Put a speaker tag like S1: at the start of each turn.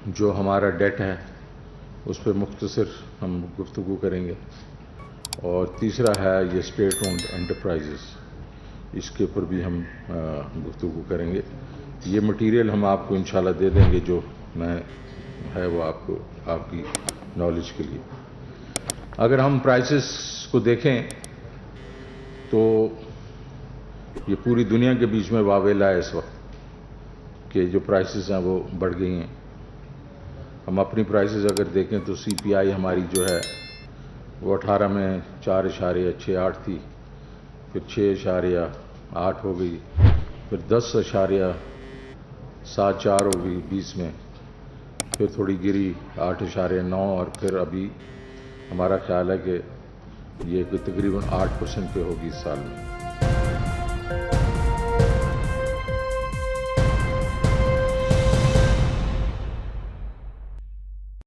S1: جو ہمارا ڈیٹ ہے اس پہ مختصر ہم گفتگو کریں گے، اور تیسرا ہے یہ اسٹیٹ اونڈ انٹرپرائزز، اس کے اوپر بھی ہم گفتگو کریں گے۔ یہ مٹیریل ہم آپ کو انشاءاللہ دے دیں گے، جو میں ہے وہ آپ کو آپ کی نالج کے لیے۔ اگر ہم پرائسز کو دیکھیں تو یہ پوری دنیا کے بیچ میں واویلا ہے اس وقت کہ جو پرائسز ہیں وہ بڑھ گئی ہیں۔ ہم اپنی پرائسز اگر دیکھیں تو سی پی آئی ہماری جو ہے وہ 18 میں 4.68 تھی، پھر 6.8 ہو گئی، پھر 10.74 ہو گئی 20 میں، پھر تھوڑی گری 8.9، اور پھر ابھی ہمارا خیال ہے کہ یہ کوئی تقریباً 8% پہ ہوگی اس سال میں۔